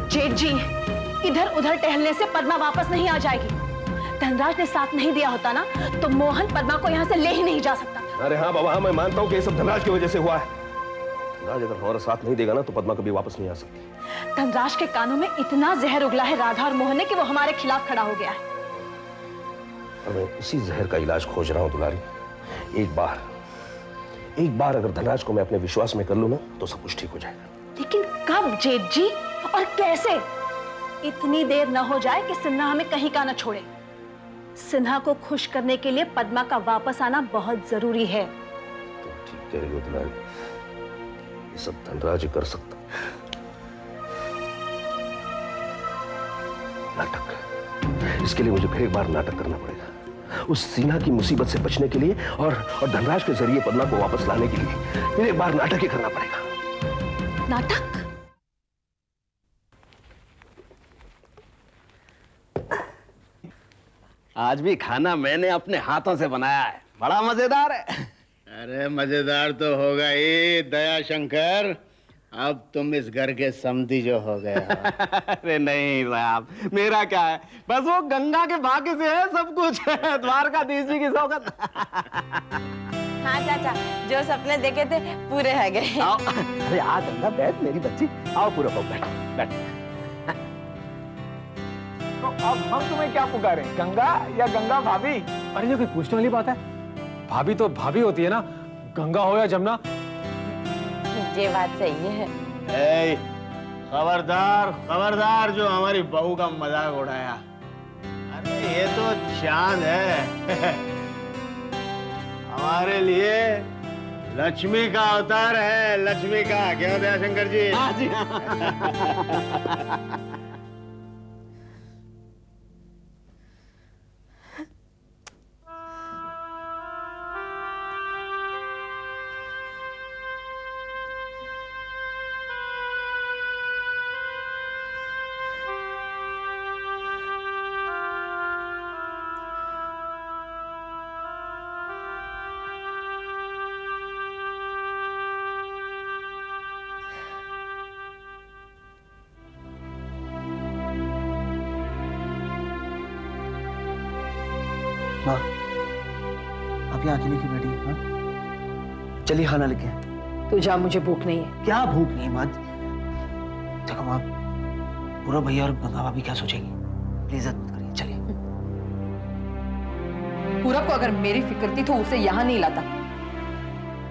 जेठ जी, इधर उधर टहलने से पद्मा वापस नहीं आ जाएगी। धनराज ने साथ नहीं दिया होता ना तो मोहन पद्मा को यहाँ से ले ही नहीं जा सकता। अरे हाँ बाबा, हाँ मैं मानता हूँ कि ये सब धनराज की वजह से हुआ है। धनराज अगर हमारा साथ नहीं देगा ना तो पद्मा कभी वापस नहीं आ सकती। धनराज के कानों में इतना जहर उगला है राधा और मोहन ने कि वो हमारे खिलाफ खड़ा हो गया है। और मैं उसी जहर का इलाज खोज रहा हूँ दुलारी। एक बार अगर धनराज को मैं अपने विश्वास में कर लूँ ना तो सब कुछ ठीक हो जाएगा। लेकिन कब जेठ जी और कैसे? इतनी देर न हो जाए कि सिन्हा हमें कहीं का न छोड़े। सिन्हा को खुश करने के लिए पद्मा का वापस आना बहुत जरूरी है। तुम ठीक कह रही हो दुलारी, ये सब धनराज ही कर सकता। नाटक, इसके लिए मुझे फिर एक बार नाटक करना पड़ेगा। उस सीना की मुसीबत से बचने के लिए और धनराज के जरिए पद्मा को वापस लाने के लिए फिर एक बार नाटक ही करना पड़ेगा। नाटक? आज भी खाना मैंने अपने हाथों से बनाया है, बड़ा मजेदार है। अरे मजेदार तो होगा ही दया शंकर, अब तुम इस घर के समधी जो हो गए हो। अरे नहीं साहब, मेरा क्या है, बस वो गंगा के भाग्य से है सब कुछ। द्वारकाधीश जी की सौगत। हाँ चाचा, जो सपने देखे थे पूरे हो गए। अरे आ गंगा, बैठ मेरी बच्ची, आओ पूरा बैठ बैठ। तो अब हम तुम्हें क्या पुकारें, गंगा या गंगा भाभी? अरे ये कोई पूछने वाली बात है? भाभी तो भाभी होती है ना, गंगा हो या जमुना। ये बात सही है। खबरदार खबरदार जो हमारी बहू का मजाक उड़ाया। अरे ये तो चांद है। हमारे लिए लक्ष्मी का अवतार है, लक्ष्मी का। क्यों दयाशंकर जी? हाँ जी। माँ, आप यहाँ अकेली क्यों बैठी हैं? हाँ? चलिए खाना लेके आए। तू जा, मुझे भूख नहीं है। क्या भूख नहीं माँ? देखो माँ, पूरा भैया और गंगा भाभी क्या सोचेंगी? प्लीज मत करिए, चलिए। पूरब को अगर मेरी फिक्र थी तो उसे यहाँ नहीं लाता।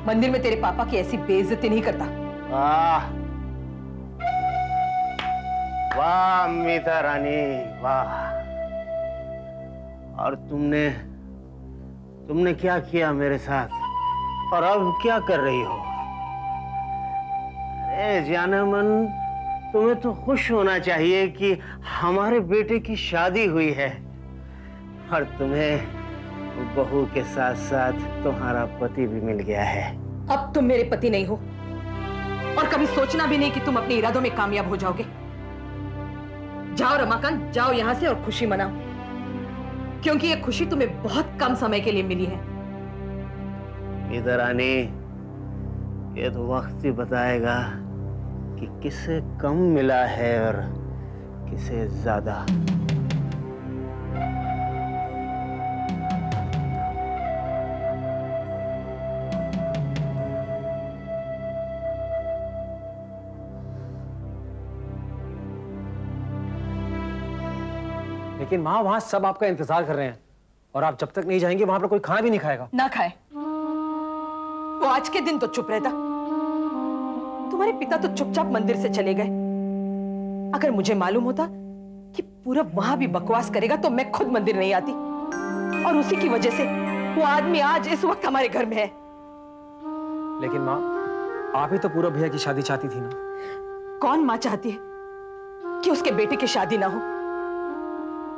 मंदिर में तेरे पापा की ऐसी बेइज्जती नहीं करता। वाह वाह मीता रानी, वाह। और तुमने क्या किया मेरे साथ, और अब क्या कर रही हो? अरे जाने मन, तुम्हें तो खुश होना चाहिए कि हमारे बेटे की शादी हुई है, और तुम्हें बहू के साथ साथ तुम्हारा पति भी मिल गया है। अब तुम मेरे पति नहीं हो, और कभी सोचना भी नहीं कि तुम अपने इरादों में कामयाब हो जाओगे। जाओ रमाकांत, जाओ यहाँ से और खुशी मनाओ, क्योंकि ये खुशी तुम्हें बहुत कम समय के लिए मिली है। इधर आने, ये तो वक्त ही बताएगा कि किसे कम मिला है और किसे ज्यादा। लेकिन माँ, वहां सब आपका इंतजार कर रहे हैं, और आप जब तक नहीं जाएंगे वहां पर कोई खाना भी नहीं खाएगा। ना खाए, वो आज के दिन तो चुप रहता। तुम्हारे पिता तो चुपचाप मंदिर से चले गए। अगर मुझे मालूम होता कि पूरब वहां भी बकवास करेगा तो मैं खुद मंदिर नहीं आती, और उसी की वजह से वो आदमी आज इस वक्त हमारे घर में है। लेकिन माँ, आप ही तो पूरब भैया की शादी चाहती थी ना? कौन माँ चाहती है कि उसके बेटे की शादी ना हो?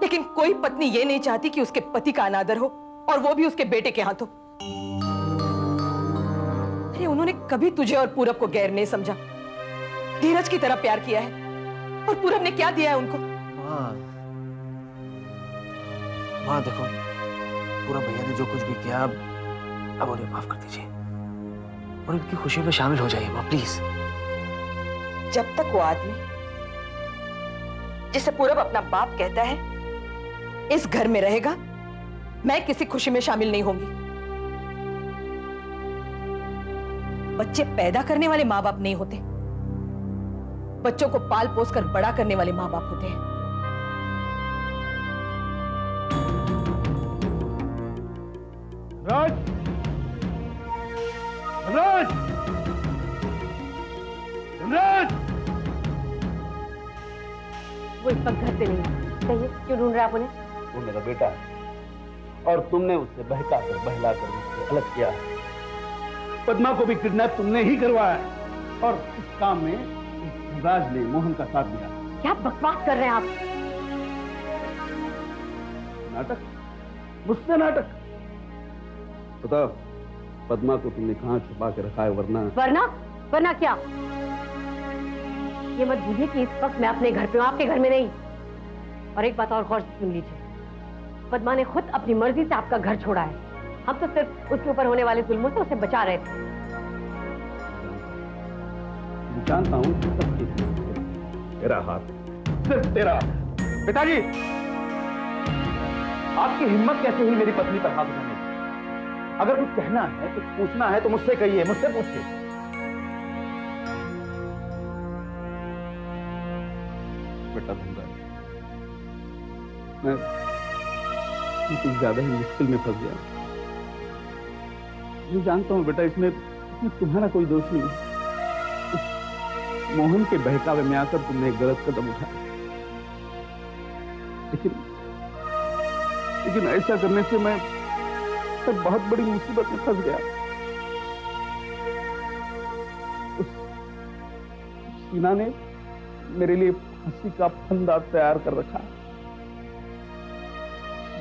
लेकिन कोई पत्नी ये नहीं चाहती कि उसके पति का अनादर हो, और वो भी उसके बेटे के हाथों। अरे उन्होंने कभी तुझे और पूरब को गैर नहीं समझा, धीरज की तरह प्यार किया है, और पूरब ने क्या दिया है उनको? माँ देखो, पूरब भैया ने जो कुछ भी किया, अब उन्हें माफ कर दीजिए और इनकी खुशी में शामिल हो जाइए माँ, प्लीज। जब तक वो आदमी जिसे पूरब अपना बाप कहता है, इस घर में रहेगा, मैं किसी खुशी में शामिल नहीं होंगी। बच्चे पैदा करने वाले माँ बाप नहीं होते, बच्चों को पाल पोस कर बड़ा करने वाले माँ बाप होते हैं। राज, राज, राज, वो इस वक्त घर पे नहीं है। कहिए क्यों ढूंढ रहे आप उन्हें? वो मेरा बेटा है और तुमने उससे बहका कर बहला कर उससे अलग किया है। पद्मा को भी किडनैप तुमने ही करवाया है और इस काम में राज ने मोहन का साथ दिया। क्या बकवास कर रहे हैं आप? नाटक? मुझसे नाटक? बताओ, पद्मा को तुमने कहां छुपा के रखा है? वरना क्या? ये मत भूलिए कि इस वक्त मैं अपने घर पे हूं, आपके घर में नहीं। और एक बात और गौर से सुन लीजिए, पद्मा ने खुद अपनी मर्जी से आपका घर छोड़ा है। हम तो सिर्फ उसके ऊपर होने वाले जुल्मों से उसे बचा रहे थे। जानता हूं तेरा हाथ, सिर्फ तेरा। पिताजी, आपकी हिम्मत कैसे हुई मेरी पत्नी पर हाथ उठाने? अगर कुछ कहना है, कुछ पूछना है तो मुझसे कहिए, मुझसे पूछिए। बेटा धनराज, मैं कुछ ज्यादा ही मुश्किल में फंस गया। मैं जानता हूं बेटा, इसमें तुम्हारा कोई दोष नहीं है। मोहन के बहकावे में आकर तुमने एक गलत कदम उठाया, लेकिन ऐसा करने से मैं बहुत बड़ी मुसीबत में फंस गया। उस सीना ने मेरे लिए फांसी का फंदा तैयार कर रखा।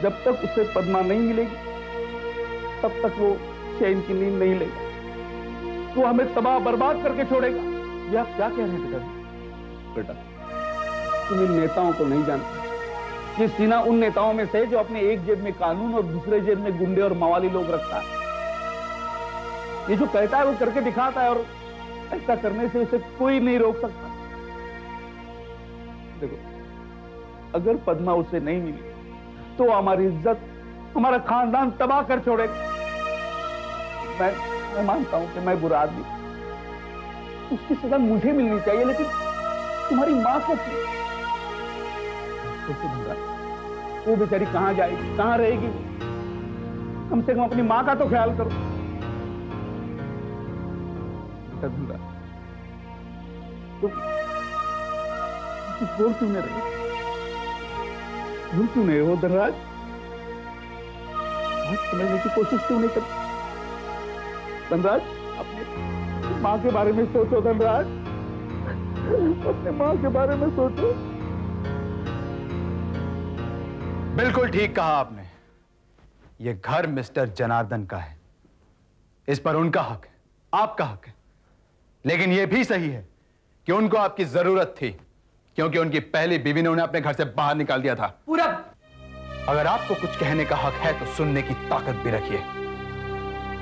जब तक उसे पद्मा नहीं मिलेगी तब तक वो चैन की नींद नहीं लेगा। वो हमें तबाह बर्बाद करके छोड़ेगा। ये आप क्या कह रहे हैं पिताजी? बेटा, तुम इन नेताओं को नहीं जानते। ये सीना उन नेताओं में से जो अपने एक जेब में कानून और दूसरे जेब में गुंडे और मवाली लोग रखता है। ये जो कहता है वो करके दिखाता है और ऐसा करने से उसे कोई नहीं रोक सकता। देखो, अगर पद्मा उसे नहीं मिली तो हमारी इज्जत, हमारा खानदान तबाह कर छोड़ेगा। मैं मानता हूं कि मैं बुरा आदमी, उसकी सजा मुझे मिलनी चाहिए, लेकिन तुम्हारी मां को क्यों? वो बेचारी कहां जाएगी, कहां रहेगी? कम से कम अपनी मां का तो ख्याल करो। तुम बोल क्यों नहीं रहे? बोल क्यों नहीं हो धनराज? बात समझने की कोशिश क्यों नहीं करते? धनराज, अपने मां के बारे में सोचो। धनराज, अपने मां के बारे में सोचो। बिल्कुल ठीक कहा आपने। यह घर मिस्टर जनार्दन का है, इस पर उनका हक है, आपका हक है। लेकिन यह भी सही है कि उनको आपकी जरूरत थी, क्योंकि उनकी पहली बीवी ने उन्हें अपने घर से बाहर निकाल दिया था। पूरब, अगर आपको कुछ कहने का हक है तो सुनने की ताकत भी रखिए।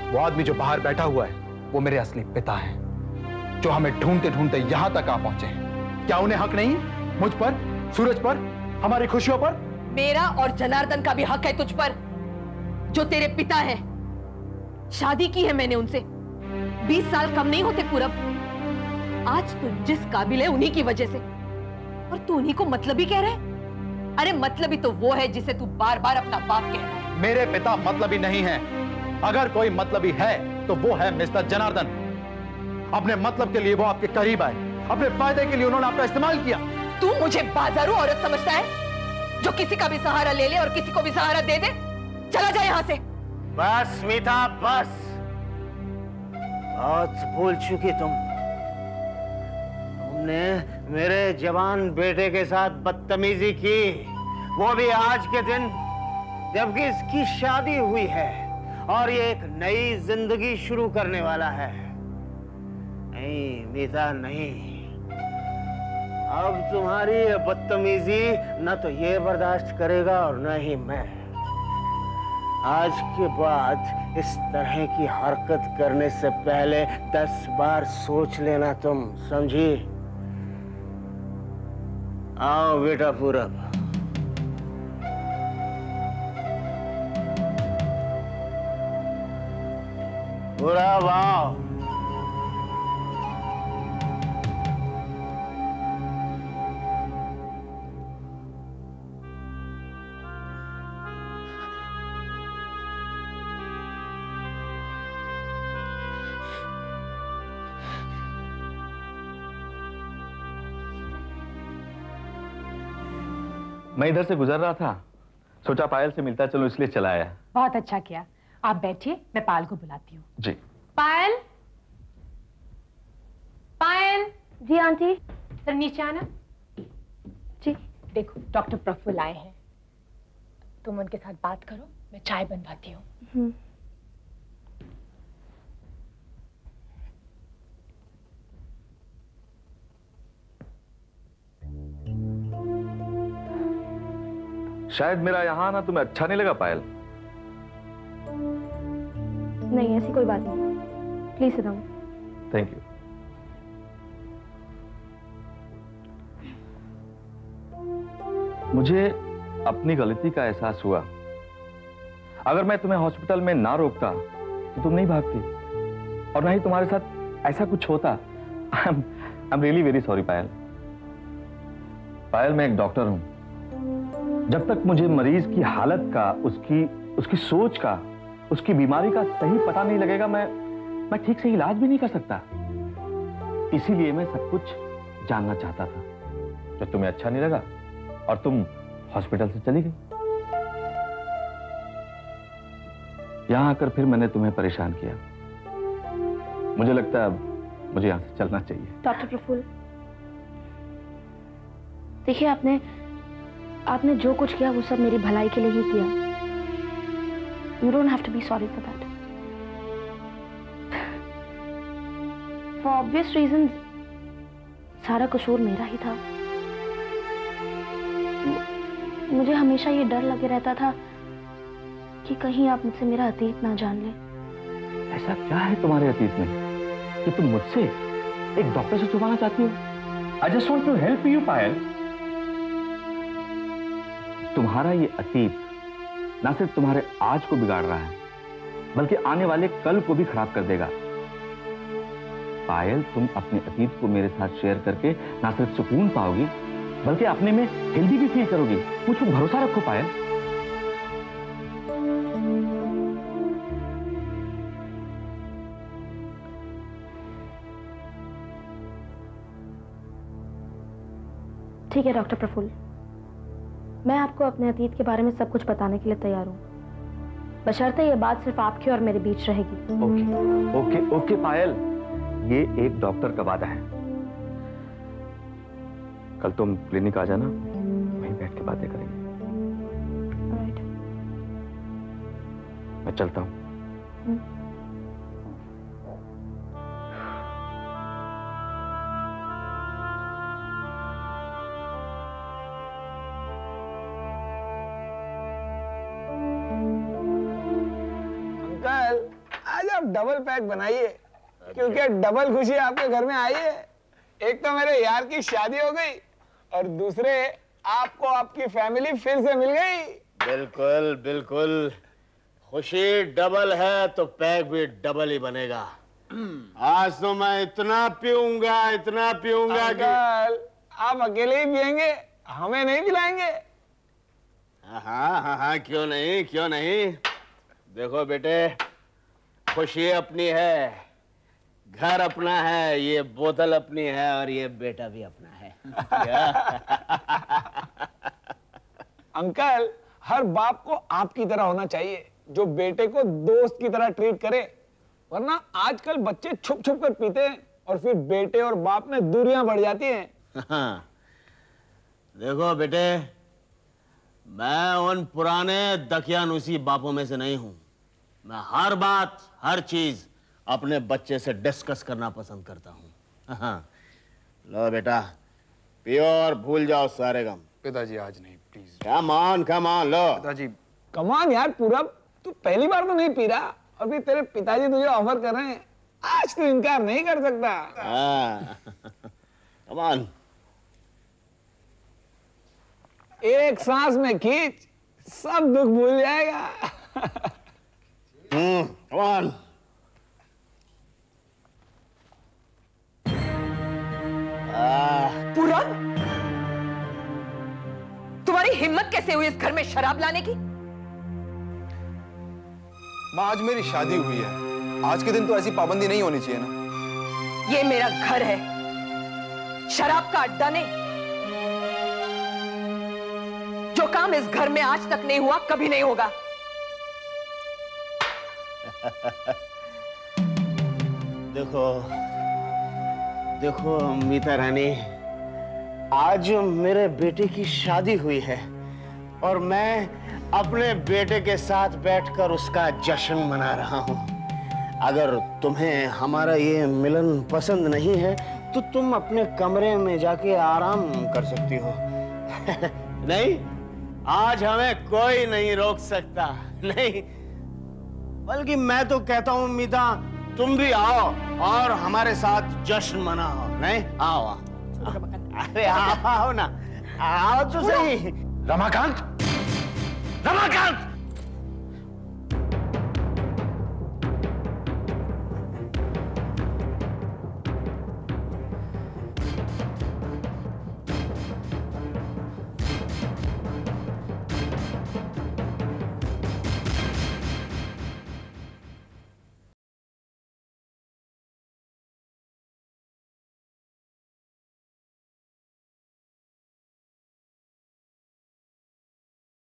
वो आदमी जो बाहर बैठा हुआ है वो मेरे असली पिता हैं, जो हमें ढूंढते ढूंढते यहां तक आ पहुंचे हैं। क्या उन्हें हक नहीं मुझ पर, सूरज पर, हमारी खुशियों पर? मेरा और जनार्दन का भी हक है तुझ पर, जो तेरे पिता हैं। शादी की है मैंने उनसे, 20 साल कम नहीं होते पूरब। आज तू जिस काबिल है उन्हीं की वजह से, और तू उन्हीं को मतलबी कह रहा है? अरे मतलबी तो वो है जिसे तू बार बार अपना बाप कह रहा है। मेरे पिता मतलबी नहीं है। अगर कोई मतलबी है तो वो है मिस्टर जनार्दन। अपने मतलब के लिए वो आपके करीब आए, अपने फायदे के लिए उन्होंने आपका इस्तेमाल किया। तू मुझे बाजारू औरत समझता है, जो किसी का भी सहारा ले ले और किसी को भी सहारा दे दे? चला जाए यहां से। बस स्मिता, बस। बहुत भूल चुकी तुमने मेरे जवान बेटे के साथ बदतमीजी की, वो भी आज के दिन जबकि इसकी शादी हुई है और ये एक नई जिंदगी शुरू करने वाला है। नहीं मीता, नहीं। अब तुम्हारी ये बदतमीजी न तो ये बर्दाश्त करेगा और न ही मैं। आज के बाद इस तरह की हरकत करने से पहले 10 बार सोच लेना तुम, समझी? आओ बेटा पूरब। पूरब आओ। मैं इधर से गुजर रहा था, सोचा पायल से मिलता चलो इसलिए चला आया। बहुत अच्छा किया। आप बैठिए, मैं पायल को बुलाती हूँ। जी। पायल, पायल। जी आंटी। सर नीचे आना। जी। देखो डॉक्टर प्रफुल्ल आए हैं, तुम उनके साथ बात करो, मैं चाय बनवाती हूँ। शायद मेरा यहाँ आना तुम्हें अच्छा नहीं लगा पायल। नहीं ऐसी कोई बात नहीं, please sit down. Thank you. मुझे अपनी गलती का एहसास हुआ। अगर मैं तुम्हें हॉस्पिटल में ना रोकता तो तुम नहीं भागती और ना ही तुम्हारे साथ ऐसा कुछ होता। I am really very sorry Payal. Payal, मैं एक डॉक्टर हूं। जब तक मुझे मरीज की हालत का, उसकी सोच का, उसकी बीमारी का सही पता नहीं लगेगा, मैं ठीक से इलाज भी नहीं कर सकता। इसीलिए मैं सब कुछ जानना चाहता था। जब तुम्हें अच्छा नहीं लगा और तुम हॉस्पिटल से चली गई, यहां आकर फिर मैंने तुम्हें परेशान किया। मुझे लगता है अब मुझे यहां से चलना चाहिए। डॉक्टर प्रफुल्ल, देखिए आपने जो कुछ किया वो सब मेरी भलाई के लिए ही किया। You don't have to be sorry for that. For obvious reasons, सारा कसूर मेरा ही था। मुझे हमेशा ये डर लगे रहता था कि कहीं आप मुझसे मेरा अतीत ना जान ले। ऐसा क्या है तुम्हारे अतीत में कि तुम मुझसे एक डॉक्टर से छुपाना चाहती हो? I just want to help you, पायल। तुम्हारा ये अतीत ना सिर्फ तुम्हारे आज को बिगाड़ रहा है, बल्कि आने वाले कल को भी खराब कर देगा। पायल, तुम अपने अतीत को मेरे साथ शेयर करके ना सिर्फ सुकून पाओगी, बल्कि अपने में हेल्दी भी फील करोगी। मुझ पर भरोसा रखो पायल। ठीक है डॉक्टर प्रफुल्ल, मैं आपको अपने अतीत के बारे में सब कुछ बताने के लिए तैयार हूँ, बशर्ते ये बात सिर्फ आपके और मेरे बीच रहेगी। ओके ओके ओके पायल, ये एक डॉक्टर का वादा है। कल तुम क्लिनिक आ जाना, वहीं बैठ के बातें करेंगे। मैं चलता हूँ। आज आप डबल पैक बनाइए, क्योंकि डबल खुशी आपके घर में आई है। एक तो मेरे यार की शादी हो गई और दूसरे आपको आपकी फैमिली फिर से मिल गई। बिल्कुल बिल्कुल, खुशी डबल है तो पैक भी डबल ही बनेगा। आज तो मैं इतना पीऊंगा कि आप अकेले ही पिएंगे, हमें नहीं पिलाएंगे? हाँ, क्यों नहीं। देखो बेटे, खुशी अपनी है, घर अपना है, ये बोतल अपनी है और ये बेटा भी अपना है। अंकल, हर बाप को आपकी तरह होना चाहिए, जो बेटे को दोस्त की तरह ट्रीट करे। वरना आजकल बच्चे छुप छुप कर पीते हैं और फिर बेटे और बाप में दूरियां बढ़ जाती हैं। देखो बेटे, मैं उन पुराने दकियानूसी बापों में से नहीं हूं। मैं हर बात, हर चीज अपने बच्चे से डिस्कस करना पसंद करता हूं। लो बेटा, पियो और भूल जाओ सारे गम। पिताजी आज नहीं, प्लीज। कम ऑन लो। पिताजी कम ऑन यार पूरब, तू पहली बार तो नहीं पी रहा और फिर तेरे पिताजी तुझे ऑफर कर रहे हैं, आज तू इनकार नहीं कर सकता। Come on. एक सांस में खींच, सब दुख भूल जाएगा। वन पूरब, तुम्हारी हिम्मत कैसे हुई इस घर में शराब लाने की? माँ, आज मेरी शादी हुई है, आज के दिन तो ऐसी पाबंदी नहीं होनी चाहिए ना। ये मेरा घर है, शराब का अड्डा नहीं। जो काम इस घर में आज तक नहीं हुआ, कभी नहीं होगा। देखो देखो मीता रानी, आज मेरे बेटे की शादी हुई है और मैं अपने बेटे के साथ बैठकर उसका जश्न मना रहा हूं। अगर तुम्हें हमारा ये मिलन पसंद नहीं है तो तुम अपने कमरे में जाके आराम कर सकती हो। नहीं, आज हमें कोई नहीं रोक सकता। नहीं, बल्कि मैं तो कहता हूं मीता, तुम भी आओ और हमारे साथ जश्न मनाओ। नहीं, आओ। अरे आओ ना, आओ तो सही। रमाकांत, रमाकांत,